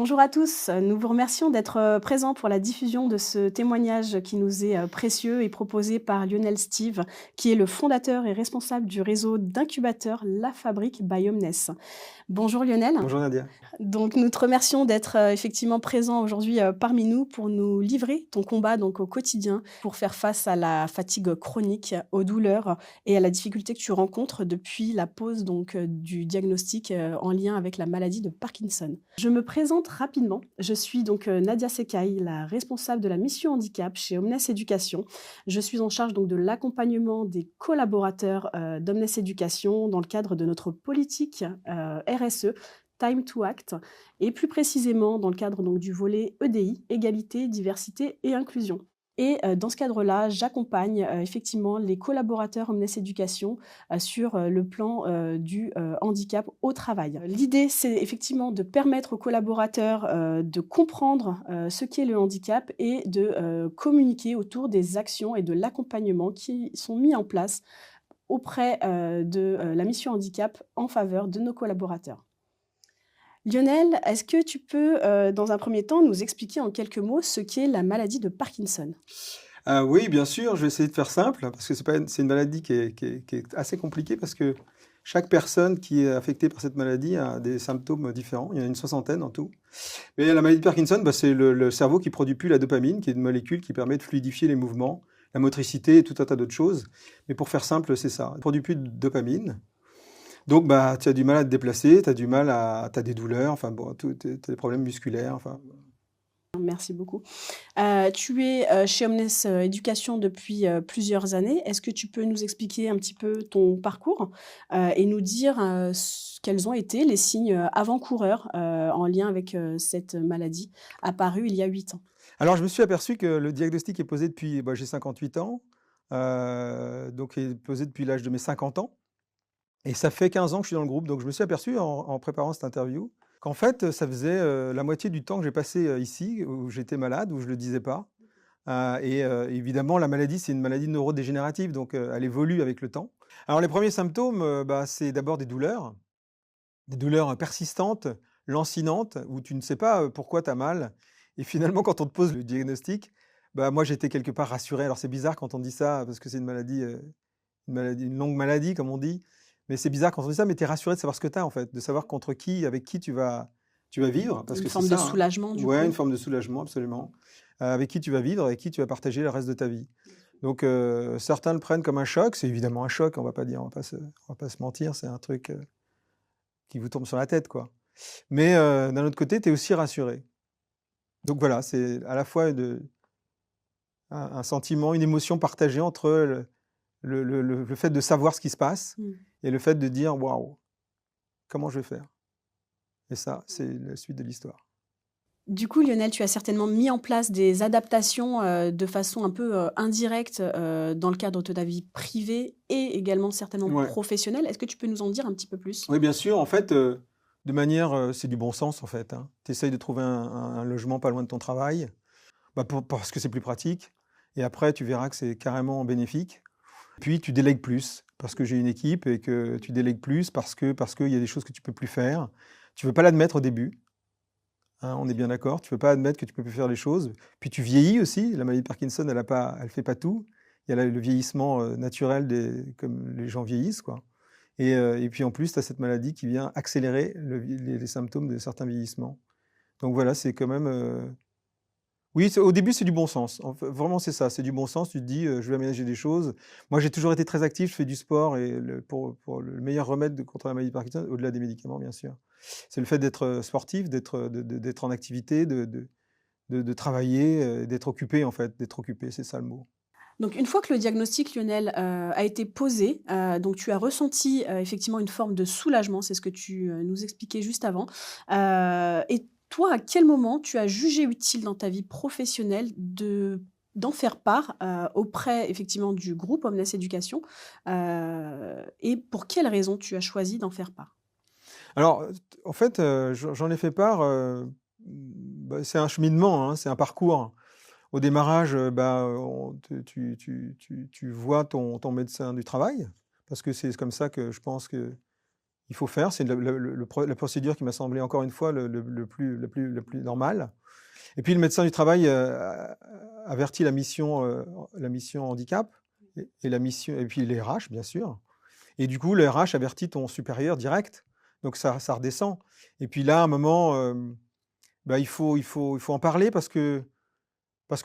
Bonjour à tous, nous vous remercions d'être présents pour la diffusion de ce témoignage qui nous est précieux et proposé par Lionel Steve, qui est le fondateur et responsable du réseau d'incubateurs La Fabrique by Omnes. Bonjour Lionel. Bonjour Nadia. Donc nous te remercions d'être, effectivement présent aujourd'hui, parmi nous pour nous livrer ton combat donc au quotidien pour faire face à la fatigue chronique, aux douleurs et à la difficulté que tu rencontres depuis la pose donc, du diagnostic, en lien avec la maladie de Parkinson. Je me présente rapidement, je suis donc, Nadia Secaï, la responsable de la mission handicap chez Omnes Éducation. Je suis en charge donc de l'accompagnement des collaborateurs, d'Omnes Éducation dans le cadre de notre politique, RSE, Time to Act, et plus précisément dans le cadre donc du volet EDI, égalité, diversité et inclusion. Et dans ce cadre-là, j'accompagne, effectivement les collaborateurs Omnes Éducation, sur, le plan, du, handicap au travail. L'idée, c'est effectivement de permettre aux collaborateurs, de comprendre, ce qu'est le handicap et de, communiquer autour des actions et de l'accompagnement qui sont mis en place auprès, de, la mission handicap en faveur de nos collaborateurs. Lionel, est-ce que tu peux, dans un premier temps, nous expliquer en quelques mots ce qu'est la maladie de Parkinson? Oui, bien sûr, je vais essayer de faire simple parce que c'est une maladie qui est assez compliquée parce que chaque personne qui est affectée par cette maladie a des symptômes différents. Il y en a une soixantaine en tout. Mais la maladie de Parkinson, bah, c'est le cerveau qui produit plus la dopamine, qui est une molécule qui permet de fluidifier les mouvements, la motricité et tout un tas d'autres choses. Mais pour faire simple, c'est ça. Il ne produit plus de dopamine. Donc, bah, tu as du mal à te déplacer, tu as t'as des douleurs, enfin bon, tu as des problèmes musculaires, enfin. Merci beaucoup. Tu es, chez Omnes, Éducation depuis, plusieurs années. Est-ce que tu peux nous expliquer un petit peu ton parcours, et nous dire, quels ont été les signes, avant-coureurs, en lien avec, cette maladie apparue il y a 8 ans? Alors, je me suis aperçu que le diagnostic est posé depuis, bah, j'ai 58 ans, donc est posé depuis l'âge de mes 50 ans et ça fait 15 ans que je suis dans le groupe. Donc je me suis aperçu en préparant cette interview qu'en fait, ça faisait, la moitié du temps que j'ai passé, ici, où j'étais malade, où je le disais pas, évidemment la maladie, c'est une maladie neurodégénérative, donc elle évolue avec le temps. Alors les premiers symptômes, bah, c'est d'abord des douleurs persistantes, lancinantes, où tu ne sais pas, pourquoi tu as mal et finalement quand on te pose le diagnostic, bah, moi j'étais quelque part rassuré. Alors c'est bizarre quand on dit ça parce que c'est une longue maladie comme on dit, mais c'est bizarre quand on dit ça, mais tu es rassuré de savoir ce que tu as en fait, de savoir contre qui, avec qui tu vas vivre parce Une que c'est forme de ça, hein. soulagement du Ouais, une coup? forme de soulagement absolument, avec qui tu vas vivre, avec qui tu vas partager le reste de ta vie. Donc certains le prennent comme un choc, c'est évidemment un choc, on va pas se mentir, c'est un truc, qui vous tombe sur la tête, quoi. Mais d'un autre côté, tu es aussi rassuré. Donc voilà, c'est à la fois un sentiment, une émotion partagée entre le fait de savoir ce qui se passe Mmh. et le fait de dire: «Waouh, comment je vais faire?» Et ça, c'est la suite de l'histoire. Du coup, Lionel, tu as certainement mis en place des adaptations, de façon un peu, indirecte, dans le cadre de ta vie privée et également certainement Ouais. professionnelle. Est-ce que tu peux nous en dire un petit peu plus? Oui, bien sûr, en fait, de manière, c'est du bon sens, en fait, hein. Tu essayes de trouver un logement pas loin de ton travail, bah, parce que c'est plus pratique et après tu verras que c'est carrément bénéfique. Puis tu délègues plus, parce que j'ai une équipe et que tu délègues plus parce qu'il y a des choses que tu peux plus faire. Tu veux pas l'admettre au début, hein, on est bien d'accord. Tu veux pas admettre que tu peux plus faire les choses. Puis tu vieillis aussi. La maladie de Parkinson, elle fait pas tout. Il y a le vieillissement, naturel comme les gens vieillissent, quoi. Et puis en plus, tu as cette maladie qui vient accélérer les symptômes de certains vieillissements. Donc voilà, c'est quand même, oui, au début, c'est du bon sens. Vraiment, c'est ça, c'est du bon sens. Tu te dis, je vais aménager des choses. Moi, j'ai toujours été très actif, je fais du sport et pour le meilleur remède contre la maladie de Parkinson, au-delà des médicaments, bien sûr, c'est le fait d'être sportif, d'être en activité, de travailler, d'être occupé, en fait, d'être occupé, c'est ça le mot. Donc une fois que le diagnostic, Lionel, a été posé, donc tu as ressenti, effectivement une forme de soulagement, c'est ce que tu, nous expliquais juste avant. Et toi, à quel moment tu as jugé utile dans ta vie professionnelle d'en faire part, auprès effectivement du groupe Omnes Éducation? Et pour quelles raisons tu as choisi d'en faire part? Alors, en fait, j'en ai fait part, bah, c'est un cheminement, hein, c'est un parcours. Au démarrage, bah, tu vois ton médecin du travail, parce que c'est comme ça que je pense qu'il il faut faire. C'est la procédure qui m'a semblé encore une fois le plus normal. Et puis le médecin du travail avertit la mission handicap et puis les RH, bien sûr. Et du coup, le RH avertit ton supérieur direct. Donc ça redescend. Et puis là, à un moment, bah, il faut en parler parce que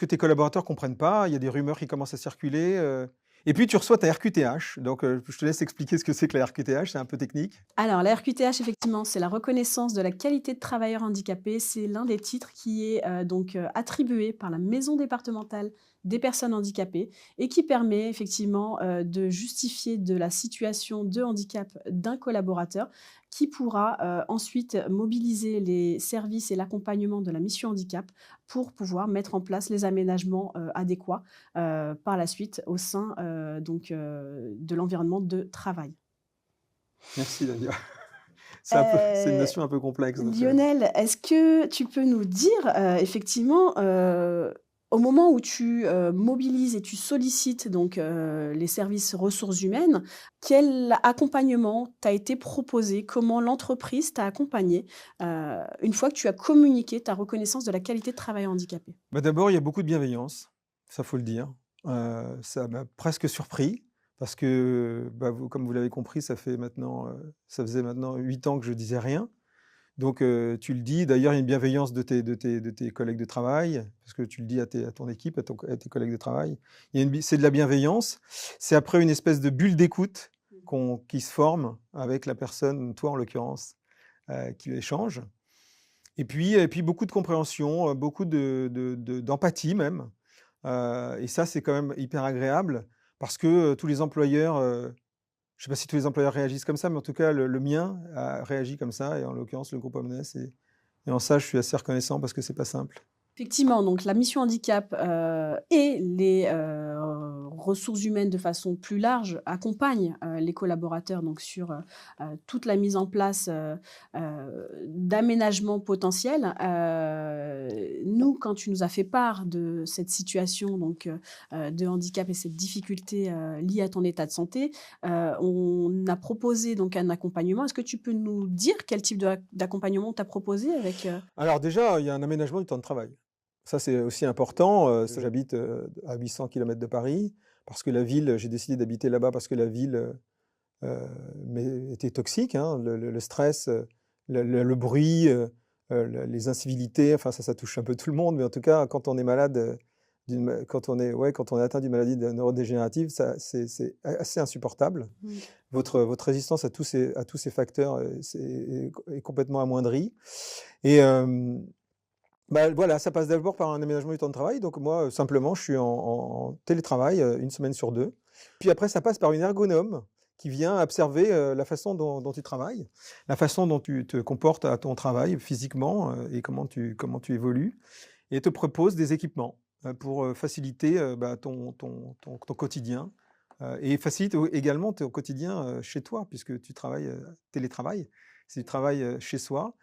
tes collaborateurs comprennent pas. Il y a des rumeurs qui commencent à circuler. Et puis tu reçois ta RQTH. Donc je te laisse expliquer ce que c'est que la RQTH. C'est un peu technique. Alors, la RQTH, effectivement, c'est la reconnaissance de la qualité de travailleur handicapé. C'est l'un des titres qui est attribué par la maison départementale des personnes handicapées et qui permet effectivement de justifier de la situation de handicap d'un collaborateur qui pourra ensuite mobiliser les services et l'accompagnement de la mission handicap pour pouvoir mettre en place les aménagements adéquats par la suite au sein de l'environnement de travail. Merci Nadia. C'est une Heu, notion un peu complexe. Donc, Lionel, est-ce que tu peux nous dire, effectivement, au moment où tu, mobilises et tu sollicites donc, les services ressources humaines, quel accompagnement t'a été proposé? Comment l'entreprise t'a accompagné, une fois que tu as communiqué ta reconnaissance de la qualité de travail handicapé? bah, d'abord, il y a beaucoup de bienveillance, ça faut le dire. Ça m'a presque surpris parce que, bah, comme vous l'avez compris, ça faisait maintenant 8 ans que je disais rien. Donc tu le dis, d'ailleurs, il y a une bienveillance de tes collègues de travail, parce que tu le dis à ton équipe, à tes collègues de travail. C'est de la bienveillance. C'est après une espèce de bulle d'écoute qui se forme avec la personne, toi en l'occurrence, qui échange. Et puis beaucoup de compréhension, beaucoup d'empathie même. Et ça, c'est quand même hyper agréable parce que tous les employeurs, je ne sais pas si tous les employeurs réagissent comme ça, mais en tout cas, le mien a réagi comme ça, et en l'occurrence, le groupe Omnes. Et en ça, je suis assez reconnaissant parce que c'est pas simple. Effectivement, donc la mission handicap, et les, ressources humaines de façon plus large accompagnent, les collaborateurs donc sur, toute la mise en place, d'aménagements potentiels. Nous, quand tu nous as fait part de cette situation donc, de handicap et cette difficulté, liée à ton état de santé, on a proposé donc un accompagnement. Est-ce que tu peux nous dire quel type d'accompagnement on t'a proposé avec, Alors déjà, il y a un aménagement du temps de travail. Ça, c'est aussi important. J'habite à 800 km de Paris, parce que la ville, j'ai décidé d'habiter là-bas parce que la ville était toxique, hein. Le stress, le bruit, les incivilités, enfin ça touche un peu tout le monde, mais en tout cas, quand on est malade, quand on est atteint d'une maladie neurodégénérative, c'est assez insupportable. mmh. Votre résistance à tous ces facteurs est complètement amoindrie. Et bah, voilà, ça passe d'abord par un aménagement du temps de travail. Donc moi, simplement, je suis en télétravail, 1 semaine sur 2. Puis après, ça passe par une ergonome qui vient observer, la façon dont tu travailles, la façon dont tu te comportes à ton travail physiquement, et comment tu évolues, et te propose des équipements, pour, faciliter, bah, ton quotidien, et facilite également ton quotidien, chez toi, puisque tu travailles, télétravail, c'est du travail, chez soi.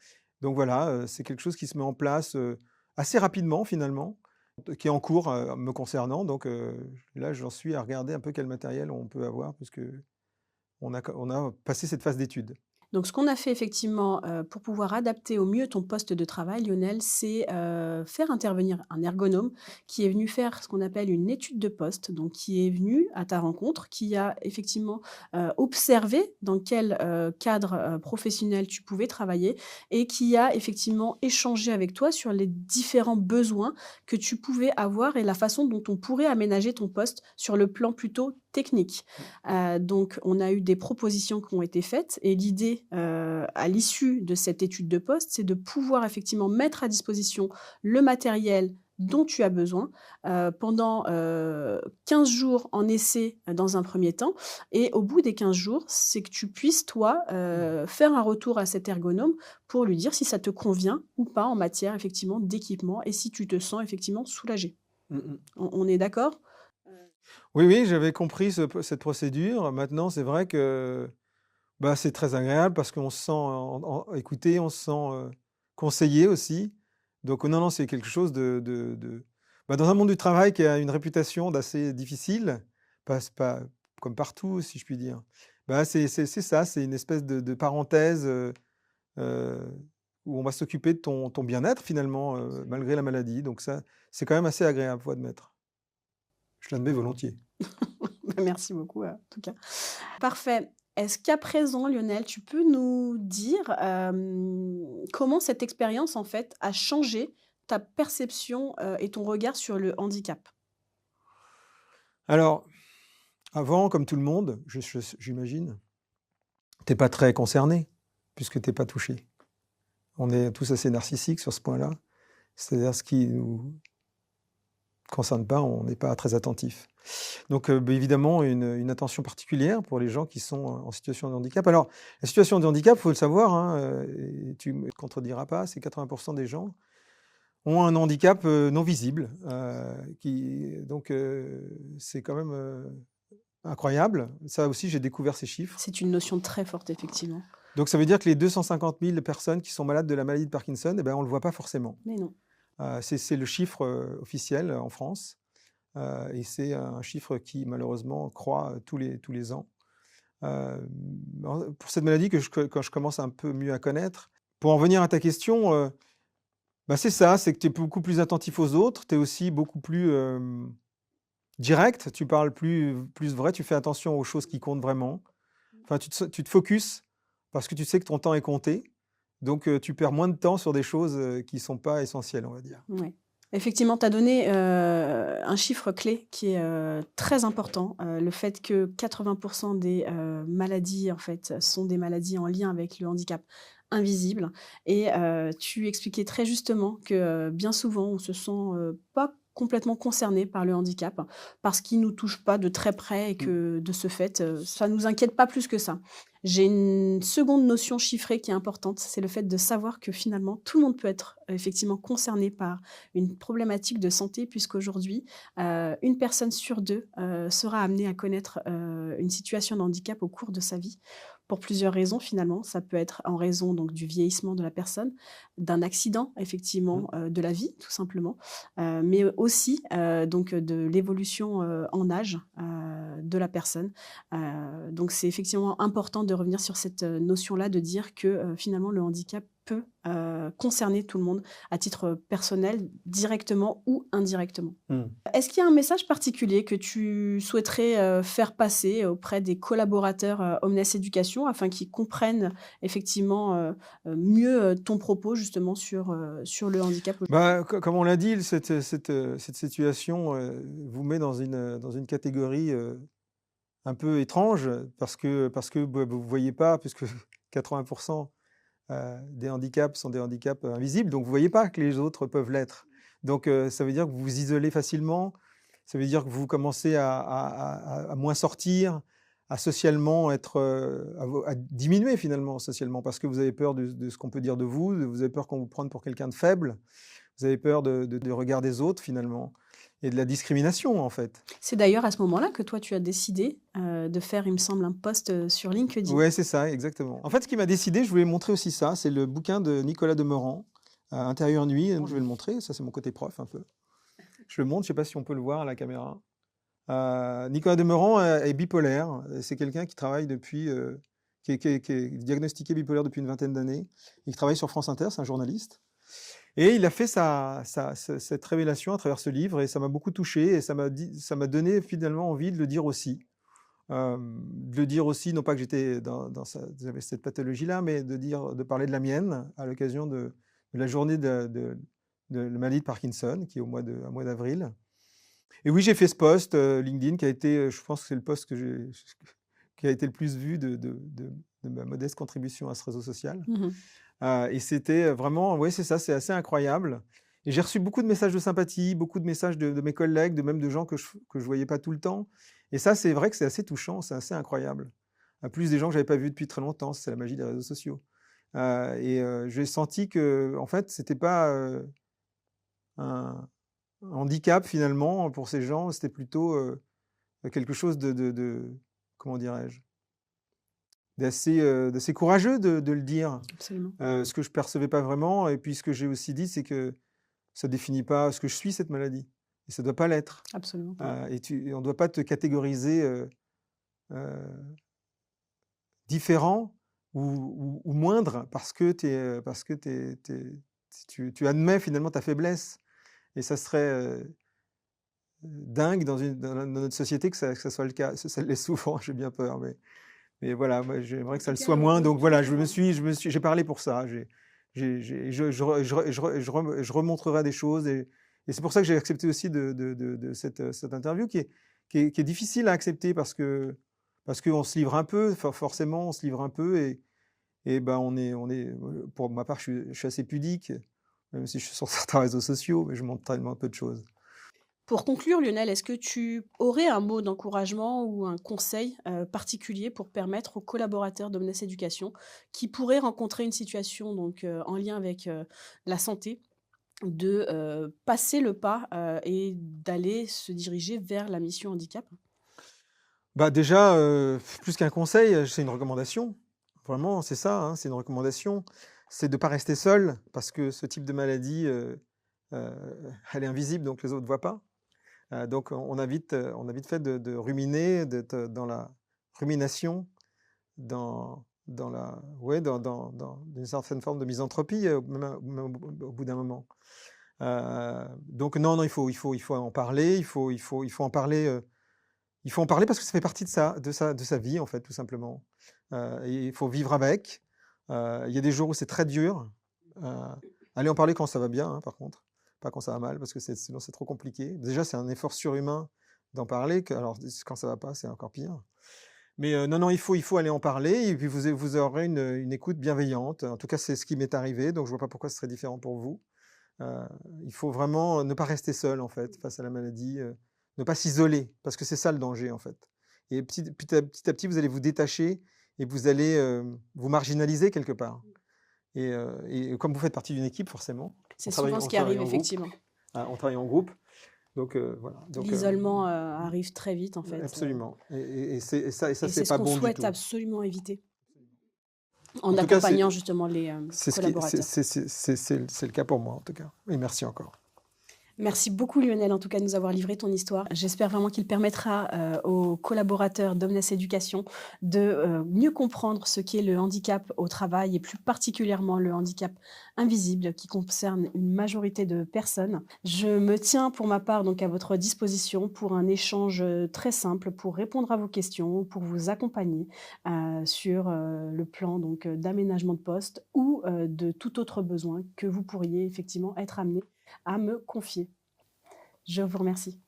Donc voilà, c'est quelque chose qui se met en place, assez rapidement finalement, qui est en cours, me concernant. Donc là, j'en suis à regarder un peu quel matériel on peut avoir, puisque on a passé cette phase d'étude. Donc ce qu'on a fait effectivement, pour pouvoir adapter au mieux ton poste de travail, Lionel, c'est, faire intervenir un ergonome qui est venu faire ce qu'on appelle une étude de poste, donc qui est venu à ta rencontre, qui a effectivement, observé dans quel, cadre, professionnel tu pouvais travailler et qui a effectivement échangé avec toi sur les différents besoins que tu pouvais avoir et la façon dont on pourrait aménager ton poste sur le plan plutôt technique. Donc on a eu des propositions qui ont été faites et l'idée, à l'issue de cette étude de poste, c'est de pouvoir effectivement mettre à disposition le matériel dont tu as besoin, pendant, 15 jours en essai, dans un premier temps et au bout des 15 jours, c'est que tu puisses toi, faire un retour à cet ergonome pour lui dire si ça te convient ou pas en matière effectivement d'équipement et si tu te sens effectivement soulagé. Mmh mh. On est d'accord? Oui, oui, j'avais compris cette procédure. Maintenant, c'est vrai que, bah, c'est très agréable parce qu'on se sent écouté, on se sent, conseillé aussi. Donc non, non, c'est quelque chose bah, dans un monde du travail qui a une réputation d'assez difficile, pas comme partout, si je puis dire. Bah, c'est ça, c'est une espèce de parenthèse, heu, où on va s'occuper de ton bien-être finalement, malgré la maladie. Donc ça, c'est quand même assez agréable, faut admettre. Je l'admets volontiers. Merci beaucoup, en tout cas. Parfait. Est-ce qu'à présent, Lionel, tu peux nous dire, comment cette expérience, en fait, a changé ta perception, et ton regard sur le handicap? Alors, avant, comme tout le monde, j'imagine, tu es pas très concerné, puisque tu es pas touché. On est tous assez narcissiques sur ce point-là. C'est-à-dire ce qui nous concerne pas, on n'est pas très attentif. Donc, évidemment, une attention particulière pour les gens qui sont en situation de handicap. Alors, la situation de handicap, il faut le savoir, hein, et tu me contrediras pas, c'est 80 des gens ont un handicap, non visible, donc, c'est quand même, incroyable. Ça aussi, j'ai découvert ces chiffres. C'est une notion très forte, effectivement. Donc ça veut dire que les 250 000 personnes qui sont malades de la maladie de Parkinson, eh ben, on ne le voit pas forcément. Mais non. C'est le chiffre, officiel, en France, et c'est un chiffre qui malheureusement croît, tous les ans. Pour cette maladie quand je commence un peu mieux à connaître, pour en venir à ta question, bah, c'est ça, c'est que tu es beaucoup plus attentif aux autres, tu es aussi beaucoup plus, direct, tu parles plus vrai, tu fais attention aux choses qui comptent vraiment. Enfin, tu te focuses parce que tu sais que ton temps est compté, donc tu perds moins de temps sur des choses, qui ne sont pas essentielles, on va dire. Ouais. Effectivement, tu as donné, un chiffre clé qui est, très important, le fait que 80 des, maladies, en fait, sont des maladies en lien avec le handicap invisible et tu expliquais très justement que, bien souvent, on se sent, pas complètement concerné par le handicap parce qu'il nous touche pas de très près et Mmh. que, de ce fait, ça nous inquiète pas plus que ça. J'ai une seconde notion chiffrée qui est importante, c'est le fait de savoir que finalement tout le monde peut être, effectivement concerné par une problématique de santé puisqu'aujourd'hui, 1 personne sur 2 sera amenée à connaître, une situation de handicap au cours de sa vie. Pour plusieurs raisons finalement. Ça peut être en raison donc du vieillissement de la personne, d'un accident Mmh. effectivement, de la vie tout simplement, mais aussi, donc de l'évolution, en âge, de la personne. Donc c'est effectivement important de revenir sur cette, notion-là, de dire que, finalement le handicap peut, concerner tout le monde à titre personnel, directement ou indirectement. Mmh. Est-ce qu'il y a un message particulier que tu souhaiterais, faire passer auprès des collaborateurs, Omnes Éducation afin qu'ils comprennent effectivement, mieux, ton propos justement sur le handicap aujourd'hui? Bah, comme on l'a dit, cette situation, vous met dans une catégorie, un peu étrange parce que bah, vous ne voyez pas, puisque 80 des handicaps sont des handicaps invisibles, donc vous ne voyez pas que les autres peuvent l'être. Donc ça veut dire que vous vous isolez facilement, ça veut dire que vous commencez à moins sortir, à socialement être, à diminuer finalement socialement, parce que vous avez peur de ce qu'on peut dire de vous, vous avez peur qu'on vous prenne pour quelqu'un de faible, vous avez peur du regard des autres finalement et de la discrimination en fait. C'est d'ailleurs à ce moment-là que toi tu as décidé, de faire, il me semble, un post, sur LinkedIn. Ouais, c'est ça, exactement. En fait, ce qui m'a décidé, je voulais montrer aussi ça, c'est le bouquin de Nicolas Demorand, Intérieur nuit, je vais le montrer, ça c'est mon côté prof un peu. Je le montre, je sais pas si on peut le voir à la caméra. Nicolas Demorand est bipolaire, c'est quelqu'un qui travaille depuis, qui est diagnostiqué bipolaire depuis une vingtaine d'années, et qui travaille sur France Inter, c'est un journaliste. Et il a fait cette révélation à travers ce livre, et ça m'a beaucoup touché, et ça m'a donné finalement envie de le dire aussi. De le dire aussi, non pas que j'étais j'avais cette pathologie-là, mais de parler de la mienne à l'occasion de la journée de la maladie de Parkinson, qui est au mois d'avril. Et oui, j'ai fait ce post LinkedIn qui a été, je pense que c'est le post qui a été le plus vu de ma modeste contribution à ce réseau social. Mmh. Et c'était vraiment, oui, c'est ça, c'est assez incroyable. Et j'ai reçu beaucoup de messages de sympathie, beaucoup de messages de mes collègues, même de gens que je voyais pas tout le temps. Et ça, c'est vrai que c'est assez touchant, c'est assez incroyable. En plus des gens que j'avais pas vus depuis très longtemps, c'est la magie des réseaux sociaux. J'ai senti que, en fait, c'était pas un handicap finalement pour ces gens, c'était plutôt quelque chose comment dirais-je, d'assez courageux de le dire. Absolument. Ce que je percevais pas vraiment, et puis ce que j'ai aussi dit, c'est que ça définit pas ce que je suis, cette maladie, et ça doit pas l'être. Absolument pas. Et on doit pas te catégoriser, heu, différent ou moindre parce que tu admets finalement ta faiblesse. Et ça serait dingue dans notre société que ça soit le cas. Ça l'est souvent, j'ai bien peur. Mais voilà, moi, En j'aimerais que ça tout le cas, soit moins. Donc voilà, aujourd'hui, j'ai parlé pour ça. Je remontrerai des choses. Et c'est pour ça que j'ai accepté aussi de cette interview qui est difficile à accepter parce qu'on se livre un peu, forcément, on se livre un peu. Et ben pour ma part, je suis assez pudique, même si je suis sur certains réseaux sociaux, mais je montre tellement peu de choses. pour conclure, Lionel, est-ce que tu aurais un mot d'encouragement ou un conseil, particulier pour permettre aux collaborateurs d'Omnes Éducation qui pourraient rencontrer une situation donc, en lien avec, la santé, de, passer le pas, et d'aller se diriger vers la mission handicap? Bah, déjà, plus qu'un conseil, c'est une recommandation. Vraiment, c'est ça, hein, c'est une recommandation. C'est de pas rester seul parce que ce type de maladie, heu, elle est invisible, donc les autres ne voient pas. Donc on a vite fait de ruminer, d'être dans la rumination, dans la ouais, dans une certaine forme de misanthropie, même au bout d'un moment. Donc non, non, il faut en parler, il faut en parler, il faut en parler parce que ça fait partie de sa vie, en fait, tout simplement. Et il faut vivre avec. Il y a des jours où c'est très dur. Heu, Allez en parler quand ça va bien, hein, par contre, pas quand ça va mal parce que sinon c'est trop compliqué. Déjà, c'est un effort surhumain d'en parler alors quand ça va pas, c'est encore pire. Mais non, non, il faut aller en parler et puis vous aurez une écoute bienveillante. En tout cas, c'est ce qui m'est arrivé, donc je vois pas pourquoi ce serait différent pour vous. Heu, il faut vraiment ne pas rester seul, en fait, face à la maladie, ne pas s'isoler, parce que c'est ça le danger, en fait. Et petit à petit, vous allez vous détacher et vous allez, vous marginaliser quelque part. Et comme vous faites partie d'une équipe, forcément, C'est souvent ce on qui travaille arrive en groupe, effectivement. on travaille en groupe, donc voilà, donc L'isolement, arrive très vite en fait, absolument. Et ça, et c'est c'est ce pas qu'on bon du souhaite tout. absolument éviter, en En tout cas, c'est accompagnant justement les, c'est ce qui est collaborateurs. c'est le cas pour moi, en tout cas. Et merci encore. Merci beaucoup Lionel, en tout cas de nous avoir livré ton histoire. J'espère vraiment qu'il permettra, aux collaborateurs d'Omnes Éducation de, mieux comprendre ce qu'est le handicap au travail et plus particulièrement le handicap invisible qui concerne une majorité de personnes. Je me tiens pour ma part donc à votre disposition pour un échange, très simple, pour répondre à vos questions, pour vous accompagner, sur, le plan donc, d'aménagement de poste ou, de tout autre besoin que vous pourriez effectivement être amené à me confier. Je vous remercie.